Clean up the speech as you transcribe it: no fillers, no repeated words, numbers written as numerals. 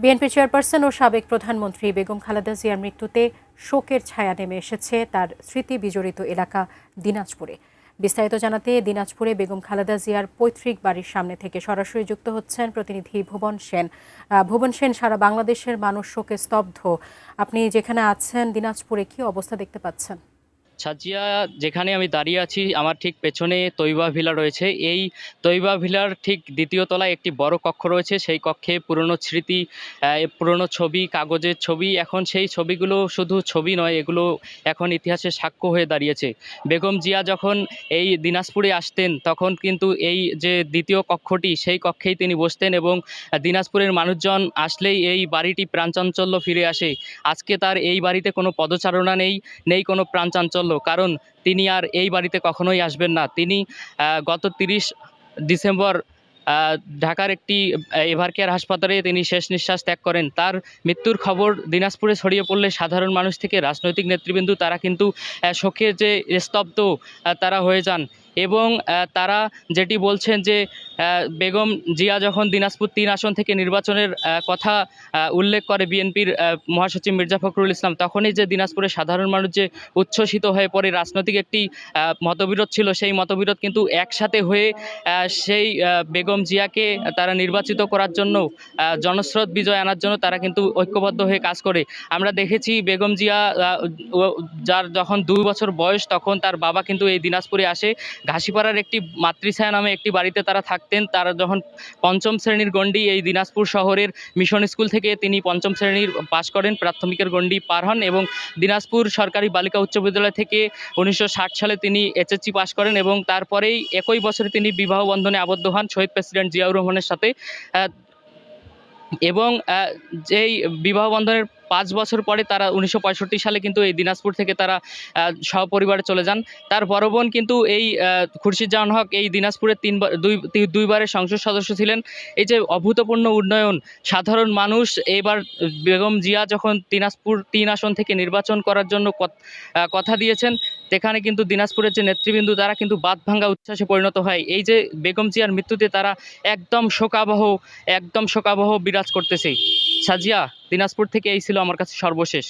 BNP chairperson ও সাবেক প্রধানমন্ত্রী বেগম খালেদা জিয়ার মৃত্যুতে শোকের ছায়া নেমে এসেছে তার স্মৃতি বিজড়িত এলাকা দিনাজপুরে। বিস্তারিত জানাতে দিনাজপুরে বেগম খালেদা জিয়ার পৈতৃক বাড়ির সামনে থেকে সরাসরি যুক্ত হচ্ছেন প্রতিনিধি ভুবন সেন। ভুবন সেন, সারা বাংলাদেশের মানুষ শোকে স্তব্ধ। আপনি যেখানে আছেন দিনাজপুরে, কি অবস্থা দেখতে পাচ্ছেন? সাজিয়া, যেখানে আমি দাঁড়িয়ে আছি আমার ঠিক পেছনে তৈবা ভিলা রয়েছে। এই তৈবা ভিলার ঠিক দ্বিতীয় তলায় একটি বড় কক্ষ রয়েছে। সেই কক্ষে পুরনো স্মৃতি, পুরনো ছবি, কাগজের ছবি, এখন সেই ছবিগুলো শুধু ছবি নয়, এগুলো এখন ইতিহাসের সাক্ষ্য হয়ে দাঁড়িয়েছে। বেগম জিয়া যখন এই দিনাজপুরে আসতেন তখন কিন্তু এই যে দ্বিতীয় কক্ষটি, সেই কক্ষেই তিনি বসতেন এবং দিনাজপুরের মানুষজন আসলেই এই বাড়িটি প্রাণচাঞ্চল্য ফিরে আসে। আজকে তার এই বাড়িতে কোনো পদচারণা নেই, নেই কোনো প্রাণচাঞ্চল্য, কারণ তিনি আর এই বাড়িতে কখনোই আসবেন না। তিনি গত 30 ডিসেম্বর ঢাকার একটি এভারকেয়ার হাসপাতালে তিনি শেষ নিঃশ্বাস ত্যাগ করেন। তার মৃত্যুর খবর দিনাজপুরে ছড়িয়ে পড়লে সাধারণ মানুষ থেকে রাজনৈতিক নেতৃবৃন্দ তারা কিন্তু শোকে যে স্তব্ধ তারা হয়ে যান এবং তারা যেটি বলছেন যে বেগম জিয়া যখন দিনাজপুর 3 আসন থেকে নির্বাচনের কথা উল্লেখ করে বিএনপির মহাসচিব মির্জা ফখরুল ইসলাম, তখনই যে দিনাজপুরের সাধারণ মানুষ যে উচ্ছ্বসিত হয়ে পড়ে, রাজনৈতিক একটি মতবিরোধ ছিল, সেই মতবিরোধ কিন্তু একসাথে হয়ে সেই বেগম জিয়াকে তারা নির্বাচিত করার জন্য, জনস্রোত বিজয় আনার জন্য তারা কিন্তু ঐক্যবদ্ধ হয়ে কাজ করে। আমরা দেখেছি বেগম জিয়া যার যখন 2 বছর বয়স তখন তার বাবা কিন্তু এই দিনাজপুরে আসে। ঘাসিপাড়ার একটি মাতৃছায়া নামে একটি বাড়িতে তারা থাকতেন। তারা যখন 5ম শ্রেণীর গণ্ডি এই দিনাজপুর শহরের মিশন স্কুল থেকে তিনি 5ম শ্রেণীর পাশ করেন, প্রাথমিকের গণ্ডি পার হন এবং দিনাজপুর সরকারি বালিকা উচ্চ বিদ্যালয় থেকে 1960 সালে তিনি এইচএসসি পাশ করেন এবং তারপরেই একই বছরে তিনি বিবাহ বন্ধনে আবদ্ধ হন শহীদ প্রেসিডেন্ট জিয়াউর রহমানের সাথে। এবং যেই বিবাহ বন্ধনের 5 বছর পরে তারা 1965 সালে কিন্তু এই দিনাজপুর থেকে তারা সপরিবারে চলে যান। তার বড় বোন কিন্তু এই খুরশিদ জাহান হক এই দিনাজপুরের দুইবারের সংসদ সদস্য ছিলেন। এই যে অভূতপূর্ণ উন্নয়ন, সাধারণ মানুষ এবার বেগম জিয়া যখন দিনাজপুর 3 আসন থেকে নির্বাচন করার জন্য কথা দিয়েছেন, সেখানে কিন্তু দিনাজপুরের যে নেতৃবৃন্দ তারা কিন্তু বাঁধভাঙ্গা উচ্ছ্বাসে পরিণত হয়। এই যে বেগম জিয়ার মৃত্যুতে তারা একদম শোকাবহ বিরাজ করতেছে। সাজিয়া, দিনাজপুর থেকে এই ছিল আমার কাছে সর্বশেষ।